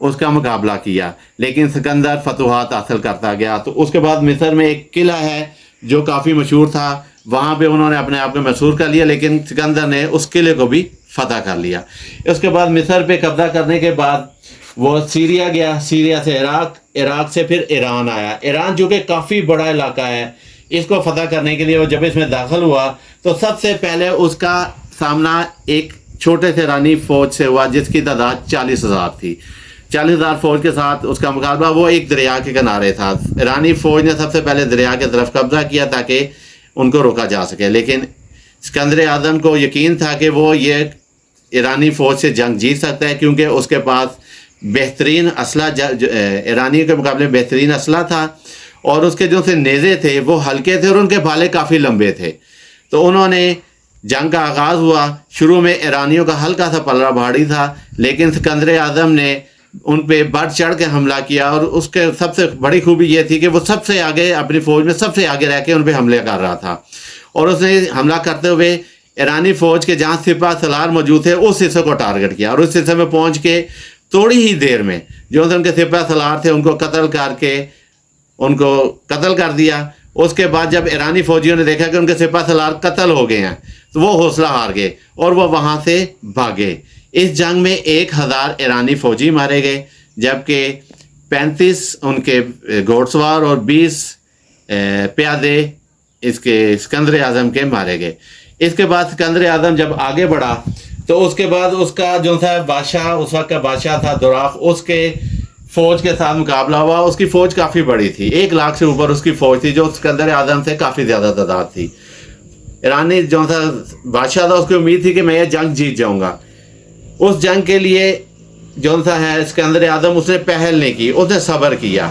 اس کا مقابلہ کیا، لیکن سکندر فتوحات حاصل کرتا گیا۔ تو اس کے بعد مصر میں ایک قلعہ ہے جو کافی مشہور تھا، وہاں پہ انہوں نے اپنے آپ کو مشہور کر لیا، لیکن سکندر نے اس قلعے کو بھی فتح کر لیا۔ اس کے بعد مصر پہ قبضہ کرنے کے بعد وہ سیریا گیا، سیریا سے عراق، عراق سے پھر ایران آیا۔ ایران جو کہ کافی بڑا علاقہ ہے، اس کو فتح کرنے کے لیے وہ جب اس میں داخل ہوا تو سب سے پہلے اس کا سامنا ایک چھوٹے سے ایرانی فوج سے ہوا جس کی تعداد 40,000 تھی۔ 40,000 فوج کے ساتھ اس کا مقابلہ، وہ ایک دریا کے کنارے تھا۔ ایرانی فوج نے سب سے پہلے دریا کی طرف قبضہ کیا تاکہ ان کو روکا جا سکے، لیکن اسکندر اعظم کو یقین تھا کہ وہ یہ ایرانی فوج سے جنگ جیت سکتا ہے، کیونکہ اس کے پاس بہترین اسلحہ، ایرانیوں کے مقابلے بہترین اسلحہ تھا، اور اس کے جو سے نیزے تھے وہ ہلکے تھے اور ان کے بھالے کافی لمبے تھے۔ تو انہوں نے جنگ کا آغاز ہوا۔ شروع میں ایرانیوں کا ہلکا سا پلڑا بھاری تھا، لیکن سکندر اعظم نے ان پہ بڑھ چڑھ کے حملہ کیا، اور اس کے سب سے بڑی خوبی یہ تھی کہ وہ سب سے آگے، اپنی فوج میں سب سے آگے رہ کے ان پہ حملے کر رہا تھا، اور اس نے حملہ کرتے ہوئے ایرانی فوج کے جہاں سپہ سالار موجود تھے اس حصے کو ٹارگٹ کیا، اور اس حصے میں پہنچ کے تھوڑی ہی دیر میں جو ان کے سپہ سالار تھے ان کو قتل کر کے ان کو قتل کر دیا۔ اس کے بعد جب ایرانی فوجیوں نے دیکھا کہ ان کے سپہ سالار قتل ہو گئے ہیں تو وہ حوصلہ ہار گئے اور وہ وہاں سے بھاگے۔ اس جنگ میں 1,000 ایرانی فوجی مارے گئے، جبکہ 35 ان کے گھوڑ سوار اور 20 پیادے اس کے سکندر اعظم کے مارے گئے۔ اس کے بعد سکندر اعظم جب آگے بڑھا تو اس کے بعد اس کا جو تھا بادشاہ، اس وقت کا بادشاہ تھا دوراخ، اس کے فوج کے ساتھ مقابلہ ہوا۔ اس کی فوج کافی بڑی تھی، 1 لاکھ سے اوپر اس کی فوج تھی، جو سکندر اعظم سے کافی زیادہ تعداد تھی۔ ایرانی جو تھا بادشاہ تھا، اس کی امید تھی کہ میں یہ جنگ جیت جاؤں گا۔ اس جنگ کے لیے جو تھا ہے سکندر اعظم، اس نے پہل نہیں کی، اس نے صبر کیا،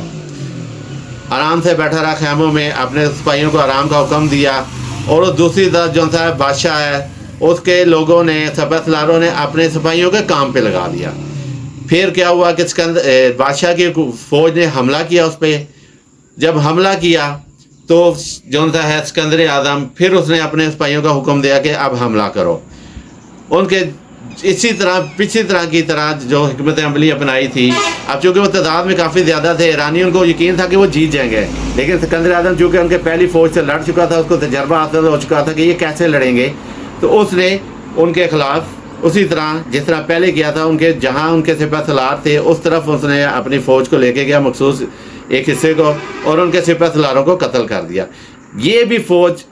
آرام سے بیٹھا رہا خیموں میں، اپنے سپاہیوں کو آرام کا حکم دیا، اور اس دوسری طرف جو تھا بادشاہ ہے اس کے لوگوں نے، سپہ سالاروں نے اپنے سپاہیوں کے کام پہ لگا دیا۔ پھر کیا ہوا کہ بادشاہ کی فوج نے حملہ کیا اس پہ۔ جب حملہ کیا تو جو تھا ہے سکندر اعظم، پھر اس نے اپنے سپاہیوں کا حکم دیا کہ اب حملہ کرو۔ ان کے اسی طرح پچھلی طرح کی طرح جو حکمت عملی اپنائی تھی، اب چونکہ وہ تعداد میں کافی زیادہ تھے، ایرانیوں کو یقین تھا کہ وہ جیت جائیں گے، لیکن سکندر اعظم چونکہ ان کے پہلی فوج سے لڑ چکا تھا، اس کو تجربہ حاصل ہو چکا تھا کہ یہ کیسے لڑیں گے، تو اس نے ان کے خلاف اسی طرح جس طرح پہلے کیا تھا، ان کے جہاں ان کے سپہ سالار تھے اس طرف اس نے اپنی فوج کو لے کے گیا، مخصوص ایک حصے کو، اور ان کے سپہ سالاروں کو قتل کر دیا۔ یہ بھی فوج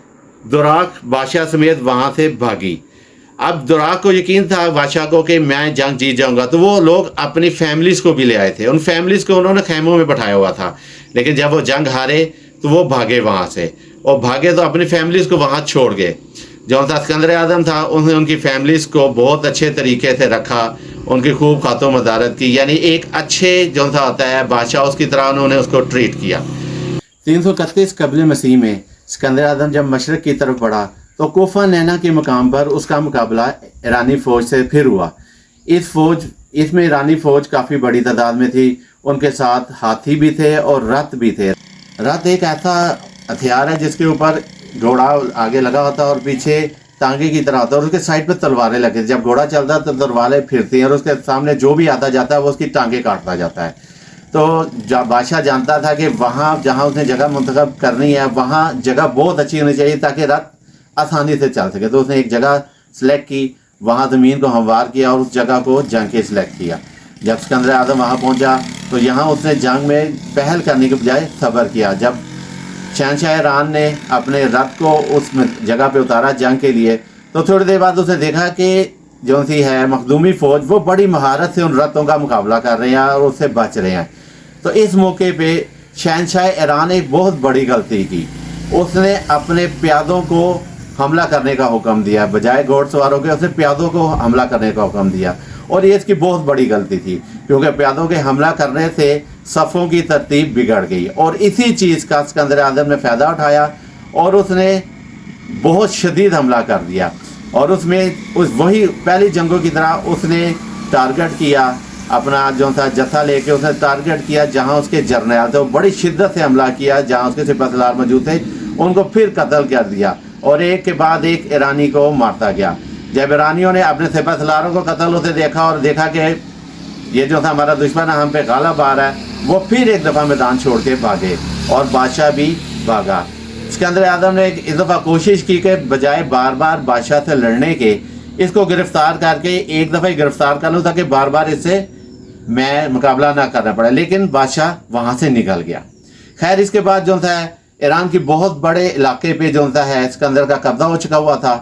دوراخ بادشاہ سمیت وہاں سے بھاگی۔ اب دوراخ کو یقین تھا بادشاہ کو کہ میں جنگ جیت جاؤں گا، تو وہ لوگ اپنی فیملیز کو بھی لے آئے تھے، ان فیملیز کو انہوں نے خیموں میں بٹھایا ہوا تھا، لیکن جب وہ جنگ ہارے تو وہ بھاگے وہاں سے، اور بھاگے تو اپنی فیملیز کو وہاں چھوڑ گئے۔ جو تھا سکندر اعظم تھا، انہوں نے ان کی فیملیز کو بہت اچھے طریقے سے رکھا، ان کی خوب خاطر مدارت کی، یعنی ایک اچھے جو تھا ہوتا ہے بادشاہ، اس کی طرح انہوں نے اس کو ٹریٹ کیا۔ 331 قبل مسیح میں سکندر اعظم جب مشرق کی طرف بڑھا تو کوفہ نینا کے مقام پر اس کا مقابلہ ایرانی فوج سے پھر ہوا۔ اس میں ایرانی فوج کافی بڑی تعداد میں تھی، ان کے ساتھ ہاتھی بھی تھے اور رتھ بھی تھے۔ رتھ ایک ایسا ہتھیار ہے جس کے اوپر گھوڑا آگے لگا ہوتا ہے اور پیچھے ٹانگے کی طرح ہوتا ہے، اور اس کے سائڈ پہ تلواریں لگی، جب گھوڑا چلتا ہے تو تلواریں پھرتی ہیں، اور اس کے سامنے جو بھی آتا جاتا ہے وہ اس کی ٹانگیں کاٹتا جاتا ہے۔ تو بادشاہ جانتا تھا کہ وہاں جہاں اس نے جگہ منتخب کرنی ہے وہاں جگہ بہت اچھی ہونی چاہیے تاکہ رتھ آسانی سے چل سکے، تو اس نے ایک جگہ سلیکٹ کی، وہاں زمین کو ہموار کیا اور اس جگہ کو جنگ کے سلیکٹ کیا۔ جب سکندر اعظم وہاں پہنچا تو یہاں اس نے جنگ میں پہل کرنے کے بجائے صبر کیا۔ جب شہنشاہ ایران نے اپنے رتھ کو اس جگہ پہ اتارا جنگ کے لیے، تو تھوڑی دیر بعد اس نے دیکھا کہ جو سی ہے مخدومی فوج وہ بڑی مہارت سے ان رتھوں کا مقابلہ کر رہے ہیں اور اس سے بچ رہے ہیں۔ تو اس موقع پہ شہنشاہ ایران ایک بہت بڑی غلطی کی، اس نے اپنے پیادوں کو حملہ کرنے کا حکم دیا، بجائے گھوڑ سواروں کے اس نے پیادوں کو حملہ کرنے کا حکم دیا، اور یہ اس کی بہت بڑی غلطی تھی، کیونکہ پیادوں کے حملہ کرنے سے صفوں کی ترتیب بگڑ گئی، اور اسی چیز کا سکندر اعظم نے فائدہ اٹھایا اور اس نے بہت شدید حملہ کر دیا، اور اس میں وہی پہلی جنگوں کی طرح اس نے ٹارگٹ کیا، اپنا جو تھا جتھا لے کے اس نے ٹارگٹ کیا جہاں اس کے جرنیل تھے، وہ بڑی شدت سے حملہ کیا، جہاں اس کے سپہ سالار موجود تھے ان کو پھر قتل کر دیا، اور ایک کے بعد ایک ایرانی کو مارتا گیا۔ جب ایرانیوں نے اپنے سپہ سالاروں کو قتل ہوتے دیکھا اور دیکھا کہ یہ جو تھا ہمارا دشمن ہم پہ غالب آ رہا ہے، وہ پھر ایک دفعہ میدان چھوڑ کے بھاگے اور بادشاہ بھی بھاگا۔ اسکندر اعظم نے ایک دفعہ کوشش کی کہ بجائے بار بار بادشاہ سے لڑنے کے اس کو گرفتار کر کے ایک دفعہ ہی گرفتار کر لوں تاکہ بار بار اس سے میں مقابلہ نہ کرنا پڑے، لیکن بادشاہ وہاں سے نکل گیا۔ خیر اس کے بعد جو تھا ایران کی بہت بڑے علاقے پہ جو ہے اسکندر کا قبضہ ہو چکا ہوا تھا،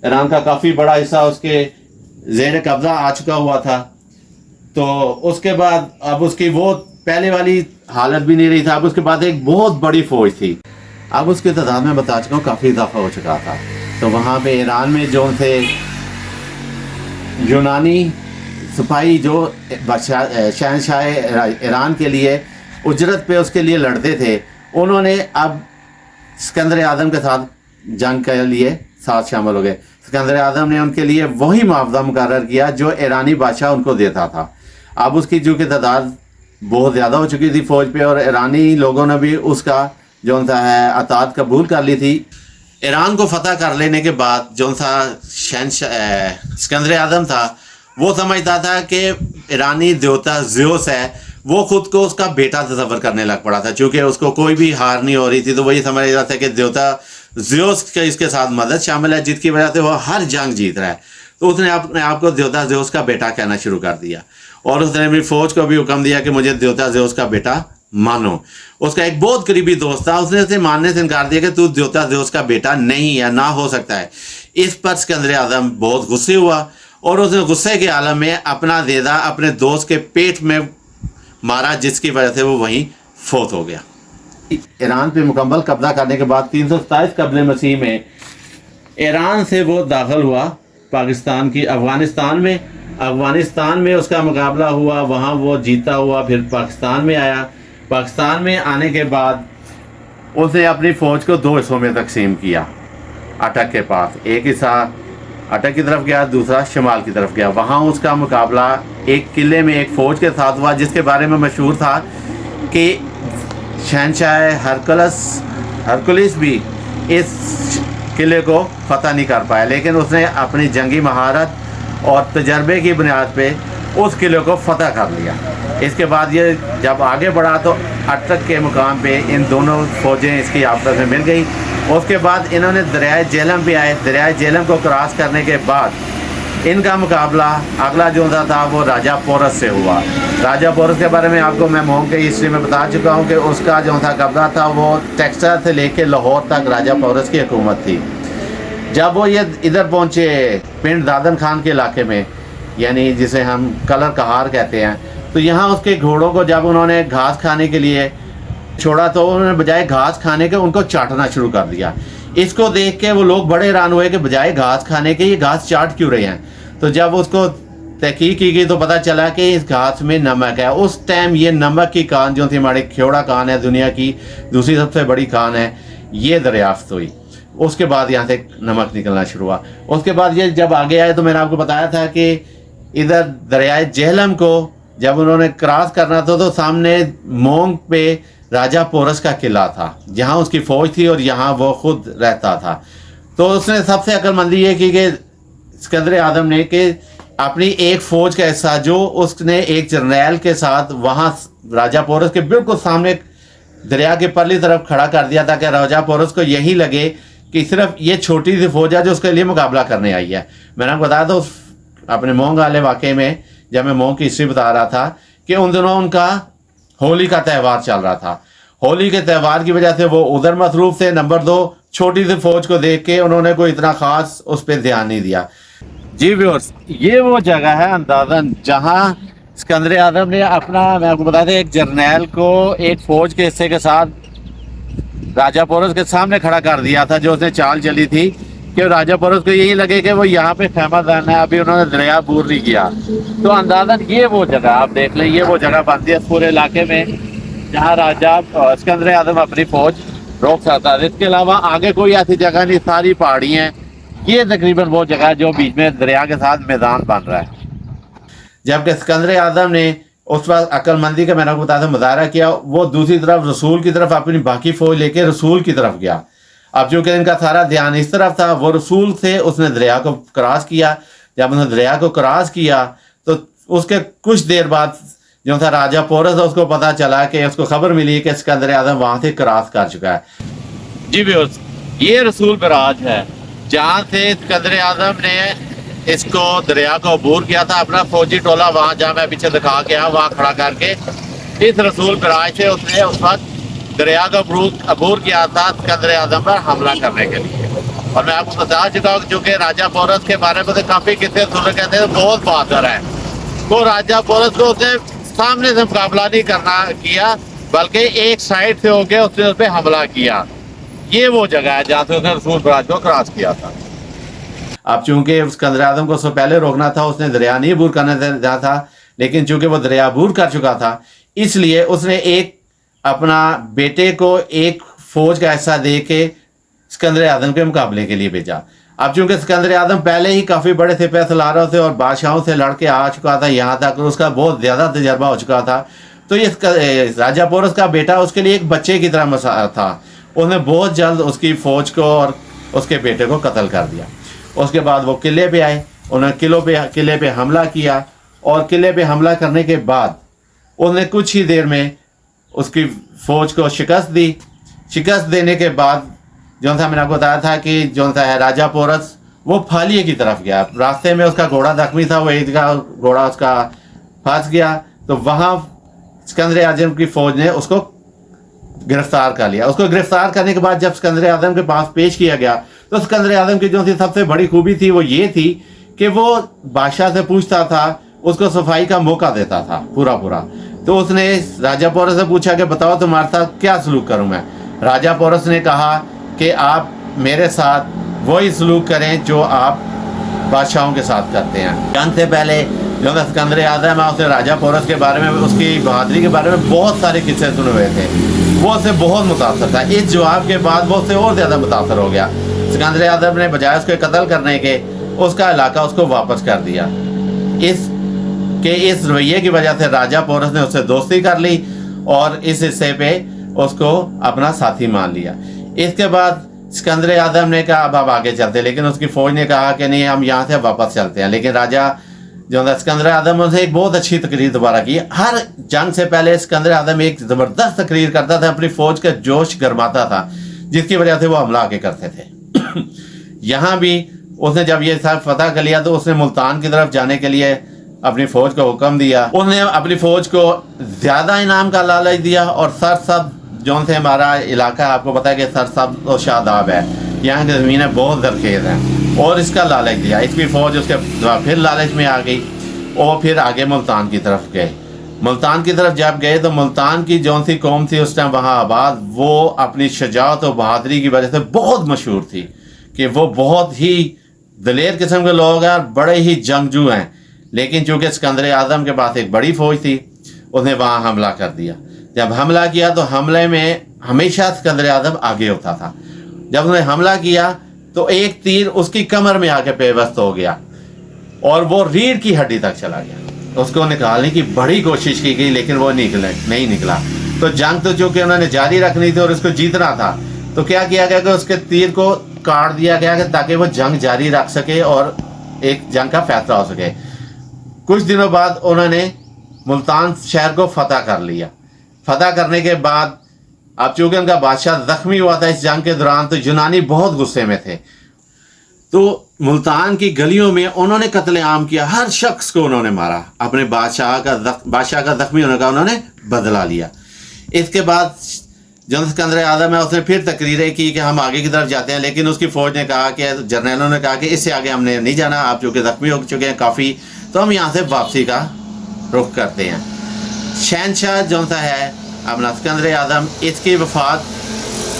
ایران کا کافی بڑا حصہ اس کے زیر قبضہ آ چکا ہوا تھا۔ تو اس کے بعد اب اس کی وہ پہلے والی حالت بھی نہیں رہی تھا، اب اس کے بعد ایک بہت بڑی فوج تھی، اب اس کی تعداد میں بتا چکا ہوں کافی اضافہ ہو چکا تھا۔ تو وہاں پہ ایران میں جو تھے یونانی سپاہی جو شہنشاہ ایران کے لیے اجرت پہ اس کے لیے لڑتے تھے، انہوں نے اب اسکندر اعظم کے ساتھ جنگ کے لیے ساتھ شامل ہو گئے۔ اسکندر اعظم نے ان کے لیے وہی معاوضہ مقرر کیا جو ایرانی بادشاہ ان کو دیتا تھا۔ اب اس کی جو کہ تعداد بہت زیادہ ہو چکی تھی فوج پہ، اور ایرانی لوگوں نے بھی اس کا جو ہے اطاعت قبول کر لی تھی۔ ایران کو فتح کر لینے کے بعد جو تھا اسکندر اعظم تھا وہ سمجھتا تھا کہ ایرانی دیوتا زیوس ہے، وہ خود کو اس کا بیٹا تصور کرنے لگ پڑا تھا، چونکہ اس کو کوئی بھی ہار نہیں ہو رہی تھی تو وہ یہ سمجھ رہا تھا کہ دیوتا زیوس کا اس کے ساتھ مدد شامل ہے جس کی وجہ سے وہ ہر جنگ جیت رہا ہے۔ تو اس نے اپنے آپ کو دیوتا زیوس کا بیٹا کہنا شروع کر دیا، اور اس نے اپنی فوج کو بھی حکم دیا کہ مجھے دیوتا زیوس کا بیٹا مانو۔ اس کا ایک بہت قریبی دوست تھا، اس نے اسے ماننے سے انکار دیا کہ تو دیوتا زیوس کا بیٹا نہیں ہے، نہ ہو سکتا ہے۔ اس پر اسکندر اعظم بہت غصے ہوا، اور اس نے غصے کے عالم میں اپنا دیدہ اپنے دوست کے پیٹ میں مارا، جس کی وجہ سے وہ وہیں فوت ہو گیا۔ ایران پہ مکمل قبضہ کرنے کے بعد 327 قبل مسیح میں ایران سے وہ داخل ہوا پاکستان کی افغانستان میں اس کا مقابلہ ہوا، وہاں وہ جیتا ہوا، پھر پاکستان میں آیا۔ پاکستان میں آنے کے بعد اس نے اپنی فوج کو 2 حصوں میں تقسیم کیا۔ اٹک کے پاس ایک حصہ اٹک کی طرف گیا، دوسرا شمال کی طرف گیا۔ وہاں اس کا مقابلہ ایک قلعے میں ایک فوج کے ساتھ ہوا جس کے بارے میں مشہور تھا کہ شہنشاہ ہرکلس بھی اس قلعے کو فتح نہیں کر پایا، لیکن اس نے اپنی جنگی مہارت اور تجربے کی بنیاد پہ اس قلعے کو فتح کر لیا۔ اس کے بعد یہ جب آگے بڑھا تو اٹک کے مقام پہ ان دونوں فوجیں اس کی آپس میں مل گئی۔ اس کے بعد انہوں نے دریائے جہلم پہ آئے، دریائے جہلم کو کراس کرنے کے بعد ان کا مقابلہ اگلا جو تھا وہ راجہ پورس سے ہوا۔ راجہ پورس کے بارے میں آپ کو میں مونگ کے ہسٹری میں بتا چکا ہوں کہ اس کا جو تھا قبضہ تھا وہ ٹیکساس سے لے کے لاہور تک راجہ پورس کی حکومت تھی۔ جب وہ یہ ادھر پہنچے پنڈ دادن خان کے علاقے میں، یعنی جسے ہم کلر کہار کہتے ہیں، تو یہاں اس کے گھوڑوں کو جب انہوں نے گھاس کھانے کے لیے چھوڑا تو انہوں نے بجائے گھاس کھانے کے ان کو چاٹنا شروع کر دیا۔ اس کو دیکھ کے وہ لوگ بڑے حیران ہوئے کہ بجائے گھاس کھانے کے یہ گھاس چاٹ کیوں رہے ہیں۔ تو جب اس کو تحقیق کی گئی تو پتہ چلا کہ اس گھاس میں نمک ہے۔ اس ٹائم یہ نمک کی کان جو تھی، ہماری کھیوڑا کان ہے، دنیا کی دوسری سب سے بڑی کان ہے، یہ دریافت ہوئی۔ اس کے بعد یہاں سے نمک نکلنا شروع ہوا۔ اس کے بعد یہ جب آگے آئے تو میں نے آپ کو بتایا تھا کہ ادھر دریائے جہلم کو جب انہوں نے کراس کرنا تھا تو سامنے مونگ پہ راجہ پورس کا قلعہ تھا جہاں اس کی فوج تھی اور یہاں وہ خود رہتا تھا۔ تو اس نے سب سے عقل مندی یہ کی کہ اسکندر اعظم نے کہ اپنی ایک فوج کا حصہ جو اس نے ایک جرنیل کے ساتھ وہاں راجہ پورس کے بالکل سامنے دریا کے پرلی طرف کھڑا کر دیا تاکہ راجہ پورس کو یہی لگے کہ صرف یہ چھوٹی سی فوج ہے جو اس کے لیے مقابلہ کرنے آئی ہے۔ میں نے آپ کو بتایا تھا اپنے مونگ والے واقعے میں جب میں مونگ کی ہسٹری بتا رہا تھا کہ ان دنوں ان کا ہولی کا تہوار چل رہا تھا۔ ہولی کے تہوار کی وجہ سے وہ ادھر مصروف تھے، نمبر 2 چھوٹی سی فوج کو دیکھ کے انہوں نے کوئی اتنا خاص اس پہ دھیان نہیں دیا۔ جی ویورز، یہ وہ جگہ ہے اندازن جہاں اسکندر اعظم نے اپنا، میں آپ کو بتا دیں، ایک جرنیل کو ایک فوج کے حصے کے ساتھ راجہ پورس کے سامنے کھڑا کر دیا تھا جو اس نے چال چلی تھی کہ راجہ پورس کو یہی لگے کہ وہ یہاں پہ خیمہ زن ہے، ابھی انہوں نے دریا عبور نہیں کیا۔ تو اندازن یہ وہ جگہ آپ دیکھ لیں، یہ وہ جگہ بنتی ہے اس پورے علاقے میں جہاں راجہ اسکندر اعظم اپنی فوج روک سکتا ہے۔ اس کے علاوہ آگے کوئی ایسی جگہ نہیں، ساری پہاڑی ہیں۔ یہ تقریباً وہ جگہ ہے جو بیچ میں دریا کے ساتھ میدان بن رہا ہے۔ جبکہ اسکندر اعظم نے اس وقت عقل مندی کا میں نے آپ کو بتایا تھا مظاہرہ کیا، وہ دوسری طرف رسول کی طرف اپنی باقی فوج لے کے رسول کی طرف گیا۔ اب چونکہ ان کا سارا دھیان اس طرف تھا، وہ رسول سے اس نے دریا کو کراس کیا۔ جب انہوں نے دریا کو کراس کیا تو اس کے کچھ دیر بعد جو تھا راجہ پورس اس کو پتا چلا کہ اس کو خبر ملی کہ اسکندر اعظم وہاں سے کراس کر چکا ہے. جی ویورز، یہ رسول براج ہے جہاں سے اسکندر اعظم نے اس کو دریا کو عبور کیا تھا. اپنا فوجی ٹولہ وہاں جہاں میں پیچھے دکھا کے وہاں کھڑا کر کے اس رسول براج سے اس نے اس وقت دریا کا عبور کیا تھا اسکندر اعظم پر حملہ کرنے کے لیے. اور میں آپ کو بتا چکا ہوں چونکہ راجہ پورس کے بارے میں کافی قصے سن کہتے ہیں بہت بہادر ہے. وہ راجہ پورس کو اس نے سامنے سے مقابلہ نہیں کیا بلکہ ایک سائڈ سے ہو کے اس نے اس پہ حملہ کیا. یہ وہ جگہ ہے جہاں سے اس نے رسول براج کو کراس کیا تھا. اب چونکہ اسکندر اعظم کو اس سے پہلے روکنا تھا، اس نے دریا نہیں عبور کرنا تھا، لیکن چونکہ وہ دریا عبور کر چکا تھا اس لیے اس نے ایک اپنا بیٹے کو ایک فوج کا حصہ دے کے اسکندر اعظم کے مقابلے کے لیے بھیجا. اب چونکہ اسکندر اعظم پہلے ہی کافی بڑے سے پیسے لا رہے تھے اور بادشاہوں سے لڑ کے آ چکا تھا یہاں تک، اس کا بہت زیادہ تجربہ ہو چکا تھا. تو یہ راجہ پورس کا بیٹا اس کے لیے ایک بچے کی طرح تھا. اس نے بہت جلد اس کی فوج کو اور اس کے بیٹے کو قتل کر دیا. اس کے بعد وہ قلعے پہ آئے، انہوں نے قلعے پہ حملہ کیا اور قلعے پہ حملہ کرنے کے بعد انہوں نے کچھ ہی دیر میں اس کی فوج کو شکست دی. شکست دینے کے بعد جو تھا میں نے آپ کو بتایا تھا کہ جو تھا راجہ پورس وہ پھالیے کی طرف گیا. راستے میں اس کا گھوڑا زخمی تھا، وہ ایک کا گھوڑا اس کا پھنس گیا تو وہاں اسکندر اعظم کی فوج نے اس کو گرفتار کر لیا. اس کو گرفتار کرنے کے بعد جب اسکندر اعظم کے پاس پیش کیا گیا تو اسکندر اعظم کی جو تھی سب سے بڑی خوبی تھی وہ یہ تھی کہ وہ بادشاہ سے پوچھتا تھا، اس کو صفائی کا موقع دیتا تھا پورا. تو اس نے راجہ پورس سے پوچھا کہ بتاؤ تمہارے ساتھ کیا سلوک کروں میں. راجہ پورس نے کہا کہ آپ میرے ساتھ وہی سلوک کریں جو آپ بادشاہوں کے ساتھ کرتے ہیں. جنگ سے پہلے جو اسکندر اعظم ہے اس نے راجہ پورس کے بارے میں، اس کی بہادری کے بارے میں بہت سارے قصے سنے ہوئے تھے. وہ اس سے بہت متاثر تھا. اس جواب کے بعد وہ اس سے اور زیادہ متاثر ہو گیا. اسکندر اعظم نے بجائے اس کے قتل کرنے کے اس کا علاقہ اس کو واپس کر دیا. اس رویے کی وجہ سے راجہ پورس نے اس سے دوستی کر لی اور اس حصے پہ اس کو اپنا ساتھی مان لیا. اس کے بعد اسکندر اعظم نے کہا اب آپ آگے چلتے، لیکن اس کی فوج نے کہا کہ نہیں ہم یہاں سے واپس چلتے ہیں. لیکن راجہ جو اسکندر اعظم سے ایک بہت اچھی تقریر دوبارہ کی. ہر جنگ سے پہلے اسکندر اعظم ایک زبردست تقریر کرتا تھا، اپنی فوج کا جوش گرماتا تھا جس کی وجہ سے وہ حملہ آگے کرتے تھے. یہاں بھی اس نے جب یہ سب فتح کر لیا تو اس نے ملتان کی طرف جانے کے لیے اپنی فوج کو حکم دیا. اس نے اپنی فوج کو زیادہ انعام کا لالچ دیا اور سرسبز جو سے ہمارا علاقہ آپ کو پتا ہے کہ سرسبز و شاداب ہے، یہاں کی زمینیں بہت زرخیز ہیں، اور اس کا لالچ دیا. اس کی فوج اس کے پھر لالچ میں آ گئی اور پھر آگے ملتان کی طرف گئے. ملتان کی طرف جب گئے تو ملتان کی جون سی قوم تھی اس ٹائم وہاں آباد، وہ اپنی شجاعت و بہادری کی وجہ سے بہت مشہور تھی کہ وہ بہت ہی دلیر قسم کے لوگ ہیں اور بڑے ہی جنگجو ہیں. لیکن چونکہ اسکندر اعظم کے پاس ایک بڑی فوج تھی اس نے وہاں حملہ کر دیا. جب حملہ کیا تو حملے میں ہمیشہ اسکندر اعظم آگے ہوتا تھا. جب اس نے حملہ کیا تو ایک تیر اس کی کمر میں آ کے پیوست ہو گیا اور وہ ریڑھ کی ہڈی تک چلا گیا. اس کو نکالنے کی بڑی کوشش کی گئی لیکن وہ نہیں نکلا. تو جنگ تو چونکہ انہوں نے جاری رکھنی تھی اور اس کو جیتنا تھا تو کیا کیا گیا کہ اس کے تیر کو کاٹ دیا گیا کہ تاکہ وہ جنگ جاری رکھ سکے اور ایک جنگ کا فیصلہ ہو سکے. کچھ دنوں بعد انہوں نے ملتان شہر کو فتح کر لیا. فتح کرنے کے بعد اب چونکہ ان کا بادشاہ زخمی ہوا تھا اس جنگ کے دوران تو یونانی بہت غصے میں تھے. تو ملتان کی گلیوں میں انہوں نے قتل عام کیا، ہر شخص کو انہوں نے مارا. اپنے بادشاہ کا زخمی ہونے کا انہوں نے بدلہ لیا. اس کے بعد جو اسکندر اعظم ہے اس نے پھر تقریریں کی کہ ہم آگے کی طرف جاتے ہیں، لیکن اس کی فوج نے کہا کہ جرنیلوں نے کہا کہ اس سے آگے ہم نے نہیں جانا، آپ چونکہ زخمی ہو چکے ہیں کافی، تو ہم یہاں سے واپسی کا رخ کرتے ہیں. شہنشاہ جو سا ہے اپنا اسکندر اعظم، اس کی وفات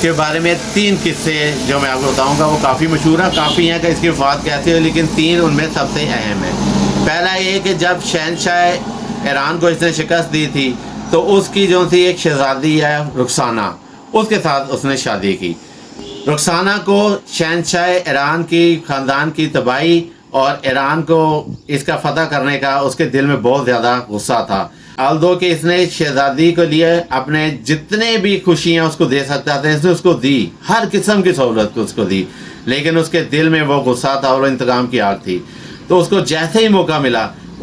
کے بارے میں 3 قصے جو میں آپ کو بتاؤں گا وہ کافی مشہور ہیں. کافی ہیں کہ اس کی وفات کیسے ہوئی، لیکن 3 ان میں سب سے اہم ہیں. پہلا یہ کہ جب شہنشاہ ایران کو اس نے شکست دی تھی تو اس کی جو تھی ایک شہزادی ہے رخسانہ، اس کے ساتھ اس نے شادی کی. رخسانہ کو شہنشاہ ایران کی خاندان کی تباہی اور ایران کو اس کا فتح کرنے کا اس کے دل میں بہت زیادہ غصہ تھا. آلدو کہ اس نے شہزادی کے لیے اپنے جتنے بھی خوشیاں اس کو دے سکتا تھا اس نے اس کو دی، ہر قسم کی سہولت اس کو دی، لیکن اس کے دل میں وہ غصہ تھا اور انتقام کی آگ تھی. تو اس کو جیسے ہی موقع ملا